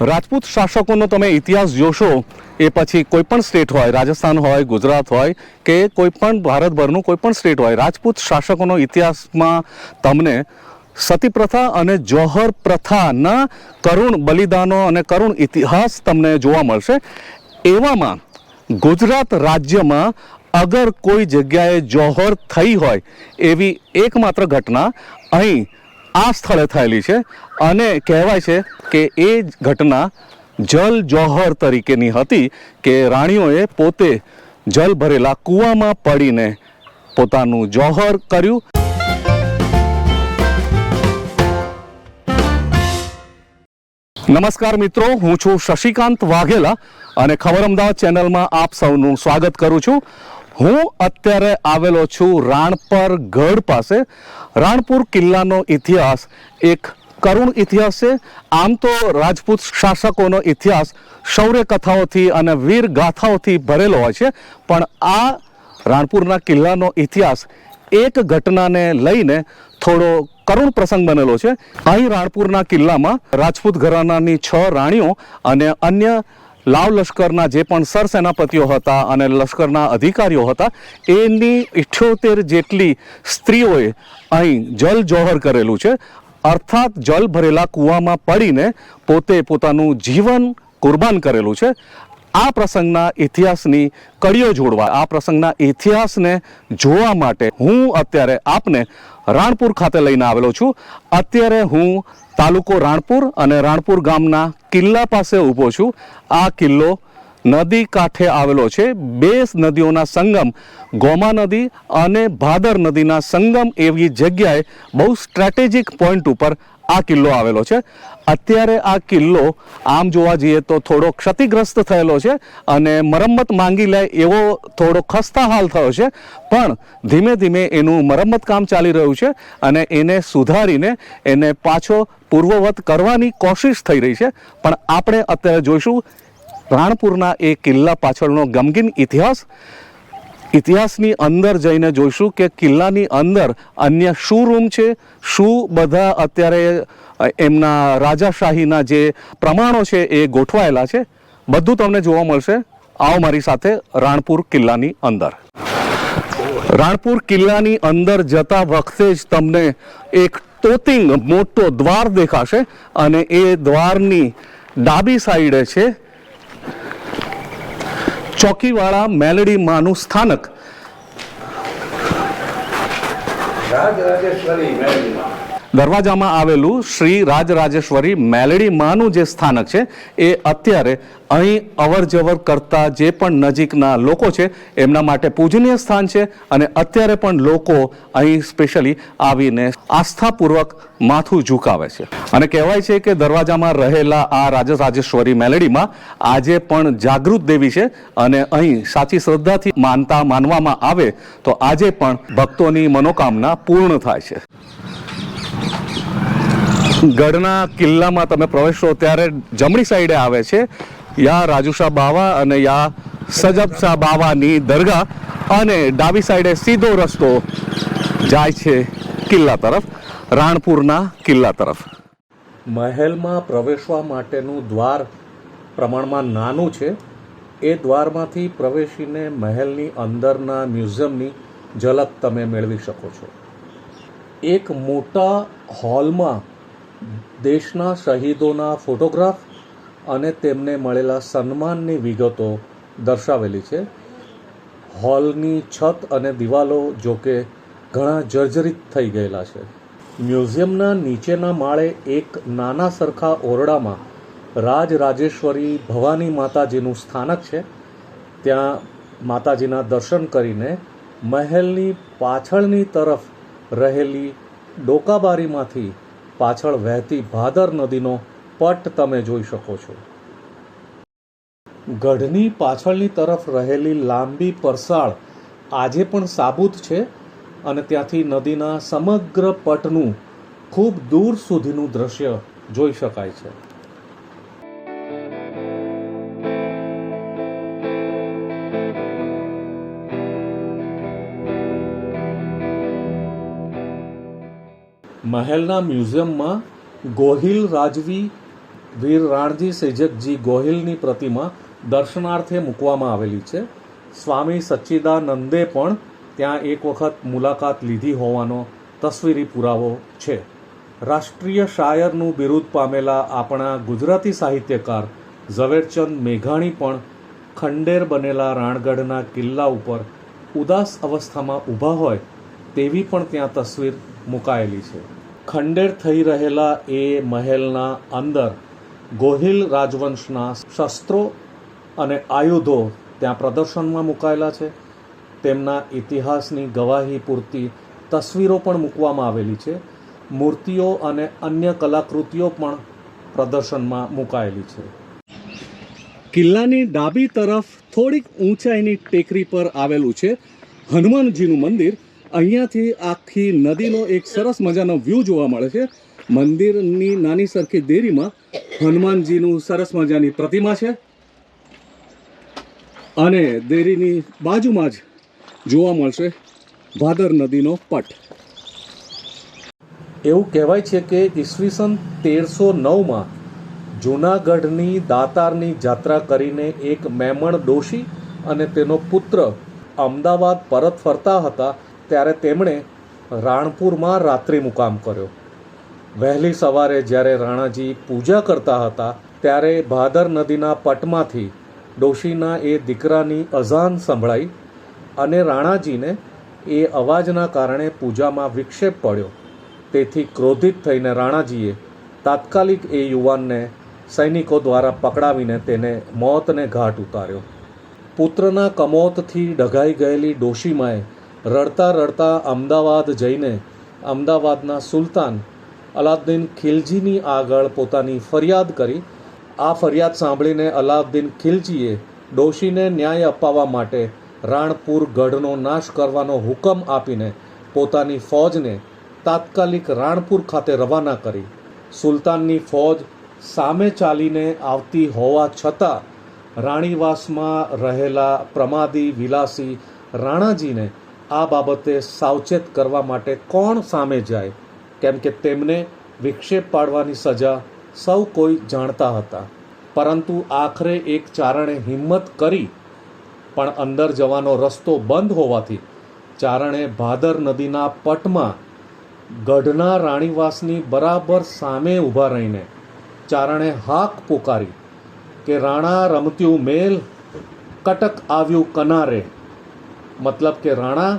રાજપૂત શાસકોનો તમે ઇતિહાસ જોશો એ પછી કોઈ પણ સ્ટેટ હોય, રાજસ્થાન હોય, ગુજરાત હોય કે કોઈ પણ ભારતભરનું કોઈ પણ સ્ટેટ હોય, રાજપૂત શાસકોનો ઇતિહાસમાં તમને સતી પ્રથા અને જોહર પ્રથાના કરુણ બલિદાનો અને કરુણ ઇતિહાસ તમને જોવા મળશે. એવામાં ગુજરાત રાજ્યમાં અગર કોઈ જગ્યાએ જોહર થઈ હોય એવી એકમાત્ર ઘટના અહીં આ સ્થળે થયેલી છે અને કહેવાય છે કે એ ઘટના જલ જોહર તરીકેની હતી કે રાણીઓએ પોતે જલ ભરેલા કૂવામાં પડીને પોતાનું જોહર કર્યું. નમસ્કાર મિત્રો, હું છું શશિકાંત વાઘેલા અને ખબર અમદાવાદ ચેનલમાં આપ સૌનું સ્વાગત કરું છું. હું અત્યારે આવેલો છું રાણપર ગઢ પાસે. રાણપુર કિલ્લાનો ઇતિહાસ એક કરુણ ઇતિહાસ છે. આમ તો રાજપૂત શાસકોનો ઇતિહાસ શૌર્ય કથાઓથી અને વીર ગાથાઓથી ભરેલો હોય છે, પણ આ રાણપુરના કિલ્લાનો ઇતિહાસ એક ઘટનાને લઈને થોડો કરુણ પ્રસંગ બનેલો છે. અહીં રાણપુરના કિલ્લામાં રાજપૂત ઘરાનાની 6 રાણીઓ અને અન્ય લાવ લશ્કરના જે પણ સરસેનાપતિઓ હતા અને લશ્કરના અધિકારીઓ હતા એની 78 જેટલી સ્ત્રીઓએ અહીં જલ જોહર કરેલું છે, અર્થાત જલ ભરેલા કૂવામાં પડીને પોતે પોતાનું જીવન કુરબાન કરેલું છે. આ પ્રસંગના ઇતિહાસની કડીઓ જોડવા, આ પ્રસંગના ઇતિહાસને જોવા માટે હું અત્યારે આપને રાણપુર ખાતે લઈને આવેલો છું. અત્યારે હું તાલુકો રાણપુર અને રાણપુર ગામના કિલ્લા પાસે ઊભો છું. આ કિલ્લો નદી કાંઠે આવેલો છે. 2 નદીઓના સંગમ, ગોમા નદી અને ભાદર નદીના સંગમ એવી જગ્યાએ બહુ સ્ટ્રેટેજિક પોઈન્ટ ઉપર આ કિલ્લો આવેલો છે. અત્યારે આ કિલ્લો આમ જોવા જઈએ તો થોડો ક્ષતિગ્રસ્ત થયેલો છે અને મરમ્મત માંગી લે એવો થોડો ખસ્તા હાલ થયો છે, પણ ધીમે ધીમે એનું મરમ્મત કામ ચાલી રહ્યું છે અને એને સુધારીને એને પાછો પૂર્વવત કરવાની કોશિશ થઈ રહી છે. પણ આપણે અત્યારે જોઈશું રાણપુરના એ કિલ્લા પાછળનો ગમગીન ઇતિહાસ. ઇતિહાસની અંદર જઈને જોઈશું કે કિલ્લાની અંદર અન્ય શું રૂમ છે, શું બધા અત્યારે એમના રાજાશાહીના જે પ્રમાણો છે એ ગોઠવાયેલા છે. બધું તમને જોવા મળશે. આવો મારી સાથે રાણપુર કિલ્લાની અંદર. રાણપુર કિલ્લાની અંદર જતા વખતે જ તમને એક તોતિંગ મોટો દ્વાર દેખાશે અને એ દ્વારની ડાબી સાઈડે છે ચોકીવાળા મેલડી માનું સ્થાનક. દરવાજામાં આવેલું શ્રી રાજરાજેશ્વરી મેલડી માનું જે સ્થાનક છે એ અત્યારે અહીં અવર જવર કરતા જે પણ નજીકના લોકો છે એમના માટે પૂજનીય સ્થાન છે અને અત્યારે પણ લોકો અહીં સ્પેશિયલી આવીને આસ્થાપૂર્વક માથું ઝુકાવે છે. અને કહેવાય છે કે દરવાજામાં રહેલા આ રાજરાજેશ્વરી મેલડીમાં આજે પણ જાગૃત દેવી છે અને અહીં સાચી શ્રદ્ધાથી માનવામાં આવે તો આજે પણ ભક્તોની મનોકામના પૂર્ણ થાય છે. ગઢના કિલ્લામાં તમે પ્રવેશો ત્યારે જમણી સાઈડે આવે છે યા રાજુશા બાવા અને યા સજબશા બાવાની દરગાહ અને ડાબી સાઈડે સીધો રસ્તો જાય છે કિલ્લા તરફ, રાણપુરના કિલ્લા તરફ. મહેલમાં પ્રવેશવા માટેનું દ્વાર પ્રમાણમાં નાનું છે. એ દ્વારમાંથી પ્રવેશીને મહેલની અંદરના મ્યુઝિયમની ઝલક તમે મેળવી શકો છો. એક મોટા હોલમાં દેશના શહીદોના ફોટોગ્રાફ અને તેમને મળેલા સન્માનની વિગતો દર્શાવેલી છે. હોલની છત અને દિવાલો જોકે ઘણા જર્જરિત થઈ ગયેલા છે. મ્યુઝિયમના નીચેના માળે એક નાના સરખા ઓરડામાં રાજરાજેશ્વરી ભવાની માતાજીનું સ્થાનક છે. ત્યાં માતાજીના દર્શન કરીને મહેલની પાછળની તરફ રહેલી ડોકાબારીમાંથી પાછળ વહેતી ભાદર નદીનો પટ તમે જોઈ શકો છો. ગઢની પાછળની તરફ રહેલી લાંબી પરસાળ આજે પણ સાબુત છે અને ત્યાંથી નદીના સમગ્ર પટનું ખૂબ દૂર સુધીનું દ્રશ્ય જોઈ શકાય છે. મહેલના મ્યુઝિયમમાં ગોહિલ રાજવી વીર રાણજી સેજકજી ગોહિલની પ્રતિમા દર્શનાર્થે મૂકવામાં આવેલી છે. સ્વામી સચ્ચિદાનંદે પણ ત્યાં એક વખત મુલાકાત લીધી હોવાનો તસવીરી પુરાવો છે. રાષ્ટ્રીય શાયરનું બિરુદ પામેલા આપણા ગુજરાતી સાહિત્યકાર ઝવેરચંદ મેઘાણી પણ ખંડેર બનેલા રાણગઢના કિલ્લા ઉપર ઉદાસ અવસ્થામાં ઊભા હોય તેવી પણ ત્યાં તસવીર મુકાયેલી છે. ખંડેર થઈ રહેલા એ મહેલના અંદર ગોહિલ રાજવંશના શસ્ત્રો અને આયુધો ત્યાં પ્રદર્શનમાં મુકાયેલા છે. તેમના ઇતિહાસની ગવાહી પૂરતી તસવીરો પણ મૂકવામાં આવેલી છે. મૂર્તિઓ અને અન્ય કલાકૃતિઓ પણ પ્રદર્શનમાં મુકાયેલી છે. કિલ્લાની ડાબી તરફ થોડીક ઊંચાઈની ટેકરી પર આવેલું છે હનુમાનજીનું મંદિર. અહીંયાથી આખી નદીનો એક સરસ મજાનો વ્યૂ જોવા મળે છે. મંદિરની નાની સરખી દેરીમાં હનુમાનજીનું સરસ મજાની પ્રતિમા છે અને દેરીની બાજુમાં જ જોવા મળશે ભાદર નદીનો પટ. એવું કહેવાય છે કે ઈસવીસન 1309માં જૂનાગઢની દાતારની જાત્રા કરીને એક મેમણ ડોશી અને તેનો પુત્ર અમદાવાદ પરત ફરતા હતા ત્યારે તેમણે રાણપુરમાં રાત્રિ મુકામ કર્યો. વહેલી સવારે જ્યારે રાણાજી પૂજા કરતા હતા ત્યારે ભાદર નદીના પટમાંથી ડોશીના એ દીકરાની અઝાન સંભળાઈ અને રાણાજીને એ અવાજના કારણે પૂજામાં વિક્ષેપ પડ્યો. તેથી ક્રોધિત થઈને રાણાજીએ તાત્કાલિક એ યુવાનને સૈનિકો દ્વારા પકડાવીને તેને મોતને ઘાટ ઉતાર્યો. પુત્રના કમોતથી ડઘાઈ ગયેલી ડોશીમાએ રડતા રડતા અમદાવાદ જઈને અમદાવાદના સુલતાન અલાઉદ્દીન ખિલજીની આગળ પોતાની ફરિયાદ કરી. આ ફરિયાદ સાંભળીને અલાઉદ્દીન ખિલજીએ ડોશીને ન્યાય અપાવવા માટે રાણપુર ગઢનો નાશ કરવાનો હુકમ આપીને પોતાની ફૌજને તાત્કાલિક રાણપુર ખાતે રવાના કરી. સુલતાનની ફૌજ સામે ચાલીને આવતી હોવા છતાં રાણીવાસમાં રહેલા પ્રમાદી વિલાસી રાણાજીને આ બાબતે સાવચેત કરવા માટે કોણ સામે જાય? કેમ કે તેમને વિક્ષેપ પાડવાની સજા સૌ કોઈ જાણતા હતા. પરંતુ આખરે એક ચારણે હિંમત કરી પણ અંદર જવાનો રસ્તો બંધ હોવાથી ચારણે ભાદર નદીના પટમાં ગઢના રાણીવાસની બરાબર સામે ઊભા રહીને ચારણે હાક પુકારી કે રાણા રમત્યું મેલ કટક આવ્યું કનારે. મતલબ કે રાણા,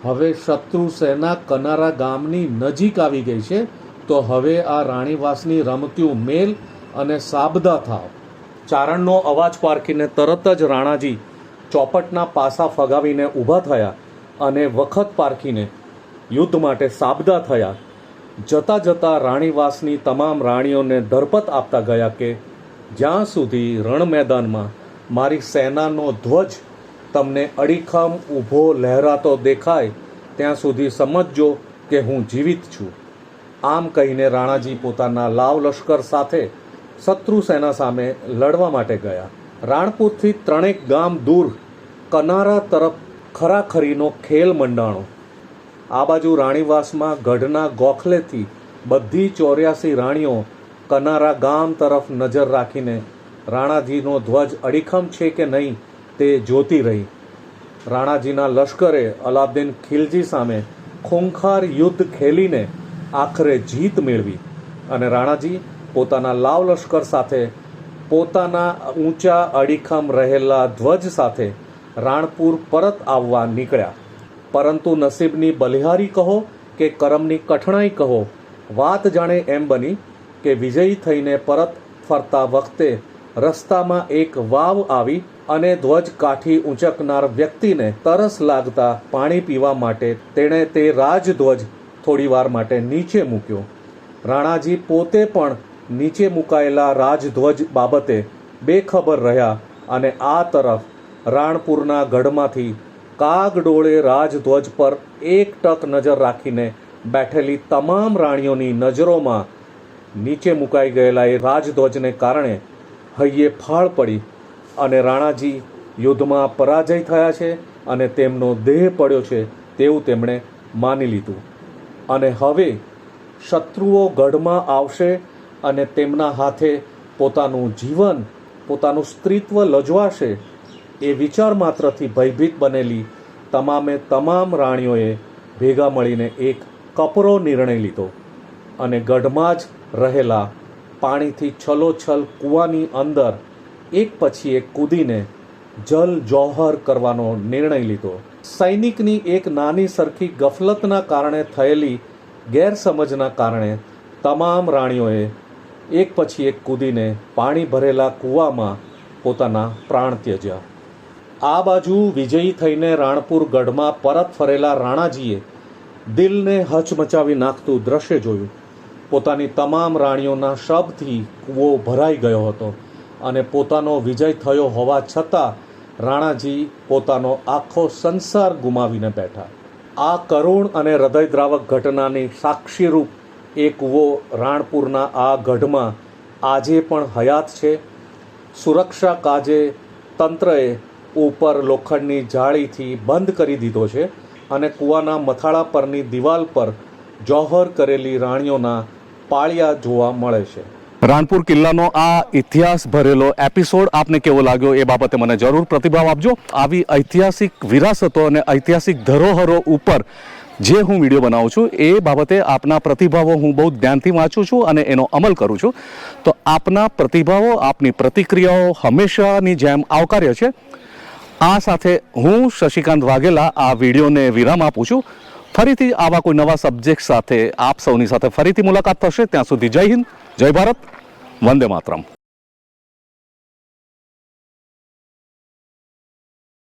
હવે શત્રુ સેના કનારા ગામની નજીક આવી ગઈ છે, તો હવે આ રાણીવાસની રમત્યું મેલ અને સાબદા થાવ. ચારણનો અવાજ પારખીને તરત જ રાણાજી ચોપટના પાસા ફગાવીને ઊભા થયા અને વખત પારખીને યુદ્ધ માટે સાબદા થયા. જતાં જતાં રાણીવાસની તમામ રાણીઓને ધરપત આપતા ગયા કે જ્યાં સુધી રણ મેદાનમાં મારી સેનાનો ધ્વજ તમને અડીખમ ઊભો લહેરાતો દેખાય ત્યાં સુધી સમજજો કે હું જીવિત છું. આમ કહીને રાણાજી પોતાના લાવ લશ્કર સાથે શત્રુ સેના સામે લડવા માટે ગયા. રાણપુરથી 3 ગામ દૂર કનારા તરફ ખરાખરીનો ખેલ મંડાણો. આ બાજુ રાણીવાસમાં ગઢના ગોખલેથી બધી 84 રાણીઓ કનારા ગામ તરફ નજર રાખીને રાણાજીનો ધ્વજ અડીખમ છે કે નહીં તે જોતી રહી. રાણાજીના લશ્કરે અલાઉદ્દીન ખિલજી સામે ખૂંખાર યુદ્ધ ખેલીને આખરે જીત મેળવી અને રાણાજી પોતાના લાવ લશ્કર સાથે પોતાના ઊંચા અડીખમ રહેલા ધ્વજ સાથે રાણપુર પરત આવવા નીકળ્યા. પરંતુ નસીબની બલિહારી કહો કે કરમની કઠણાઈ કહો, વાત જાણે એમ બની કે વિજયી થઈને પરત ફરતા વખતે રસ્તામાં એક વાવ આવી અને ધ્વજ કાઠી ઊંચકનાર વ્યક્તિને તરસ લાગતા પાણી પીવા માટે તેણે તે રાજધ્વજ થોડીવાર માટે નીચે મૂક્યો. રાણાજી પોતે પણ નીચે મુકાયેલા રાજધ્વજ બાબતે બેખબર રહ્યા અને આ તરફ રાણપુરના ગઢમાંથી કાગડોળે રાજધ્વજ પર એક ટક નજર રાખીને બેઠેલી તમામ રાણીઓની નજરોમાં નીચે મુકાઈ ગયેલા એ રાજધ્વજને કારણે હૈયે ફાળ પડી અને રાણાજી યુદ્ધમાં પરાજય થયા છે અને તેમનો દેહ પડ્યો છે તેવું તેમણે માની લીધું. અને હવે શત્રુઓ ગઢમાં આવશે અને તેમના હાથે પોતાનું જીવન, પોતાનું સ્ત્રીત્વ લજવાશે એ વિચાર માત્રથી ભયભીત બનેલી તમામે તમામ રાણીઓએ ભેગા મળીને એક કપરો નિર્ણય લીધો અને ગઢમાં જ રહેલા પાણીથી છલોછલ કૂવાની અંદર એક પછી એક કૂદીને જલ જોહર કરવાનો નિર્ણય લીધો. સૈનિકની એક નાની સરખી ગફલતના કારણે થયેલી ગેરસમજના કારણે તમામ રાણીઓએ એક પછી એક કૂદીને પાણી ભરેલા કૂવામાં પોતાના પ્રાણ ત્યજ્યા. આ બાજુ વિજયી થઈને રાણપુર ગઢમાં પરત ફરેલા રાણાજીએ દિલને હચમચાવી નાખતું દ્રશ્ય જોયું. પોતાની તમામ રાણીઓના શબથી કૂવો ભરાઈ ગયો હતો અને પોતાનો વિજય થયો હોવા છતાં રાણાજી પોતાનો આખો સંસાર ગુમાવીને બેઠા. આ કરુણ અને હૃદયદ્રાવક ઘટનાની સાક્ષીરૂપ એ કૂવો રાણપુરના આ ગઢમાં આજે પણ હયાત છે. સુરક્ષા કાજે તંત્રએ ઉપર લોખંડની જાળીથી બંધ કરી દીધો છે અને કૂવાના મથાળા પરની દિવાલ પર જોહર કરેલી રાણીઓના પાળિયા જોવા મળે છે. રાણપુર કિલ્લાનો આ ઇતિહાસ ભરેલો એપિસોડ આપને કેવો લાગ્યો એ બાબતે મને જરૂર પ્રતિભાવ આપજો. આવી ઐતિહાસિક વિરાસતો અને ઐતિહાસિક ધરોહરો ઉપર જે હું વિડીયો બનાવું છું એ બાબતે આપના પ્રતિભાવો હું બહુ ધ્યાનથી વાંચું છું અને એનો અમલ કરું છું. તો આપના પ્રતિભાવો, આપની પ્રતિક્રિયાઓ હંમેશાની જેમ આવકાર્ય છે. આ સાથે હું શશિકાંત વાઘેલા આ વિડીયોને વિરામ આપું છું. ફરીથી આવા કોઈ નવા સબ્જેક્ટ સાથે આપ સૌની સાથે ફરીથી મુલાકાત થશે. ત્યાં સુધી જય હિન્દ, જય ભારત, વંદે માતરમ.